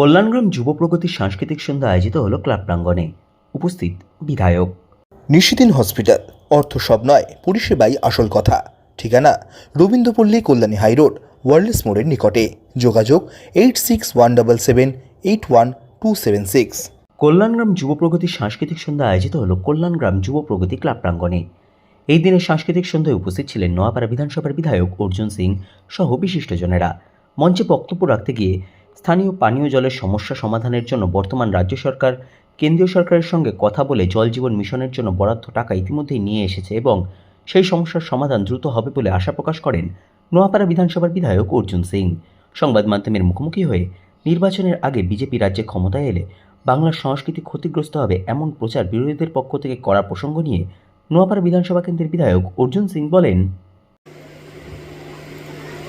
কল্যাণগ্রাম যুব প্রগতি সাংস্কৃতিক সন্ধ্যা আয়োজিত হলো ক্লাব প্রাঙ্গণে। উপস্থিত বিধায়ক। নিশিদিন হসপিটাল, অর্থ সব নয়, পরিষেবাই আসল কথা। ঠিকানা রবীন্দ্রপল্লী, কল্যাণী হাইরোড, ওয়ার্ল্ডস মোড়ের নিকটে। যোগাযোগ 8617778126। কল্যাণগ্রাম যুব প্রগতি সাংস্কৃতিক সন্ধ্যা আয়োজিত হলো কল্যাণগ্রাম যুব প্রগতি ক্লাব প্রাঙ্গণে। এই দিনের সাংস্কৃতিক সন্ধ্যায় উপস্থিত ছিলেন নোয়াপাড়া বিধানসভার বিধায়ক অর্জুন সিং সহ বিশিষ্টজনেরা। মঞ্চে বক্তব্য রাখতে গিয়ে স্থানীয় পানীয় জলের সমস্যা সমাধানের জন্য বর্তমান রাজ্য সরকার কেন্দ্রীয় সরকারের সঙ্গে কথা বলে জল জীবন মিশনের জন্য বরাদ্দ টাকা ইতিমধ্যেই নিয়ে এসেছে এবং সেই সমস্যার সমাধান দ্রুত হবে বলে আশা প্রকাশ করেন নোয়াপাড়া বিধানসভার বিধায়ক অর্জুন সিং। সংবাদ মাধ্যমের মুখোমুখি হয়ে নির্বাচনের আগে বিজেপি রাজ্যে ক্ষমতায় এলে বাংলার সংস্কৃতি ক্ষতিগ্রস্ত হবে এমন প্রচার বিরোধীদের পক্ষ থেকে করা প্রসঙ্গ নিয়ে নোয়াপাড়া বিধানসভা কেন্দ্রের বিধায়ক অর্জুন সিং বলেন,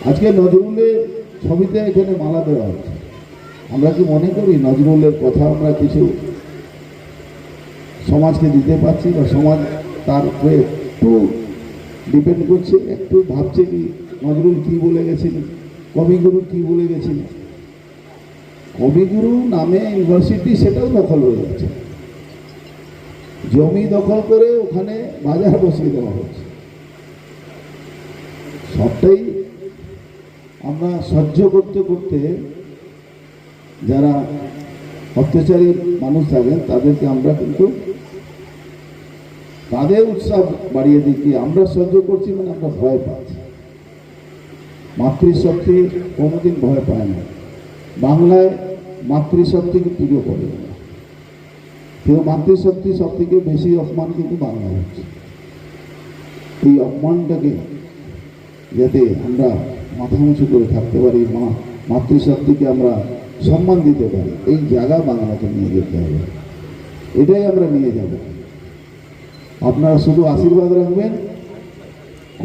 আজকে নজরুলের ছবিতে এখানে মালা দেওয়া হচ্ছে। আমরা কি মনে করি নজরুলের কথা আমরা কিছু সমাজকে দিতে পারছি, বা সমাজ তার উপরে একটু ডিপেন্ড করছে, একটু ভাবছে কি নজরুল কি বলে গেছিলেন, কবিগুরু কি বলে গেছিলেন। কবিগুরু নামে ইউনিভার্সিটি, সেটাও দখল হয়ে যাচ্ছে। জমি দখল করে ওখানে বাজার বসিয়ে দেওয়া হচ্ছে। সবটাই আমরা সহ্য করতে করতে যারা অত্যাচারী মানুষ থাকেন তাদেরকে আমরা কিন্তু তাদের উৎসাহ বাড়িয়ে দিচ্ছি। আমরা সহ্য করছি মানে আমরা ভয় পাচ্ছি। মাতৃশক্তি কোনোদিন ভয় পায় না। বাংলায় মাতৃশক্তিকে পুজো করে না কেউ। মাতৃশক্তি সব থেকে বেশি অপমান কিন্তু বাংলায় হচ্ছে। এই অপমানটাকে যাতে আমরা মাথা উঁচু করে থাকতে পারি, মাতৃশক্তিকে আমরা সম্মান দিতে পারি, এই জায়গা বাংলাকে নিয়ে যেতে হবে। এটাই আমরা নিয়ে যাব। আপনারা শুধু আশীর্বাদ রাখবেন,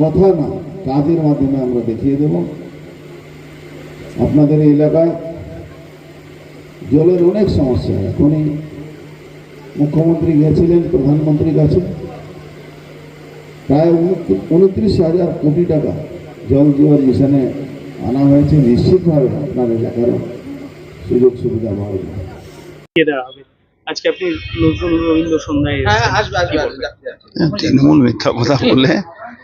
কথা না কাজের মাধ্যমে আমরা দেখিয়ে দেব। আপনাদের এই এলাকায় জলের অনেক সমস্যা। এখনই মুখ্যমন্ত্রী গেছিলেন প্রধানমন্ত্রীর কাছে, প্রায় 29,000 কোটি টাকা জল জীবন মিশনে আনা হয়েছে। নিশ্চিতভাবে আপনার এলাকার সুযোগ সুবিধা বাড়বে। আজকে আপনি নজরুল রবীন্দ্র সন্ধ্যায় তৃণমূল মিথ্যা কথা বলে,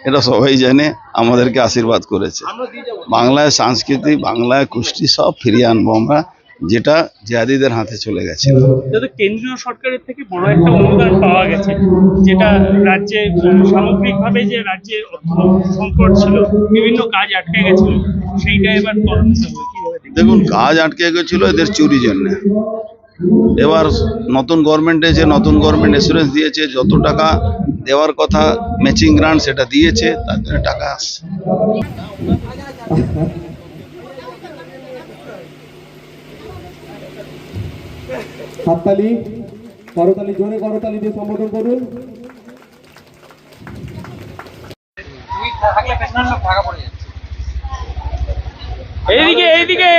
এটা সবাই জানে, আমাদেরকে আশীর্বাদ করেছে। বাংলায় সংস্কৃতি, বাংলায় কুষ্টি সব ফিরিয়ে আনবো আমরা, যেটা জিহাদিদের হাতে চলে গেছে। কেন্দ্রীয় সরকারের থেকে বড় একটা অনুদান পাওয়া গেছে, যেটা রাজ্যে সামগ্রিকভাবে যে রাজ্যে অর্থ সংকট ছিল, বিভিন্ন কাজ আটকে গেছিল, সেইটা এবার দেখুন, কাজ আটকে গেছিল এদের চুরি জন্য। এবার নতুন গভর্নমেন্ট এসে নতুন গভর্নমেন্ট এসুরেন্স দিয়েছে, যত টাকা দেওয়ার কথা ম্যাচিং গ্রান্ট সেটা দিয়েছে, তার জন্য টাকা আসছে। হাততালি, করতালি, জোরে করতালি দিয়ে সম্বোধন করুন। এইদিকে এইদিকে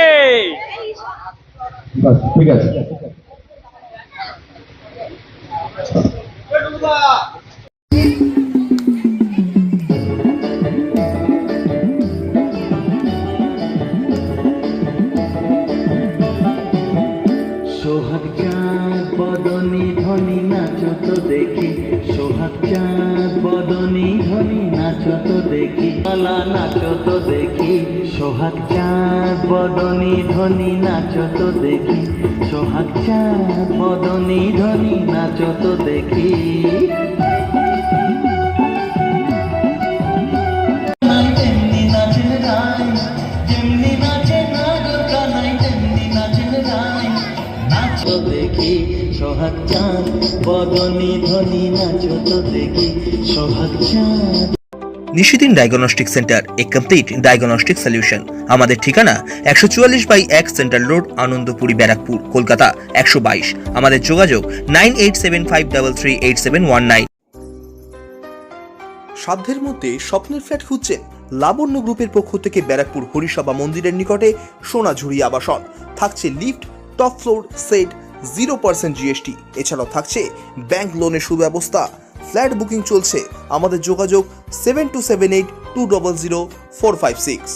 ঠিক আছে। সোহাগ চাঁদ বদনী ধ্বনি নাচো তো দেখি, সোহাগ চাঁদ বদনী ধ্বনি নাচো তো দেখি, পালা নাচো তো দেখি, সোহাগ চাঁদ বদনী ধ্বনি নাচো তো দেখি, সোহাগ চাঁদ বদনী ধ্বনি নাচো তো দেখি। সোহাগ চাঁদ বদনী ধ্বনি নাচো তো দেখি, সোহাগ চাঁদ। নিশিদিন ডায়াগনস্টিক সেন্টার, এ কমপ্লিট ডায়াগনস্টিক সলিউশন। আমাদের ঠিকানা 144/1 সেন্ট্রাল রোড, আনন্দপুরি, ব্যারাকপুর, কলকাতা 122। আমাদের যোগাযোগ 9875338719। সাধ্যের মধ্যে স্বপ্নের ফ্ল্যাট খুঁজছেন? লাবণ্য গ্রুপের পক্ষ থেকে ব্যারাকপুর হরিসভা মন্দিরের নিকটে সোনাঝুরি আবাসন। থাকছে lift, top floor, set, 0% GST। এছাড়াও থাকছে ব্যাংক লোনের সুব্যবস্থা। ফ্ল্যাট বুকিং চলছে। আমাদের যোগাযোগ 7278200456।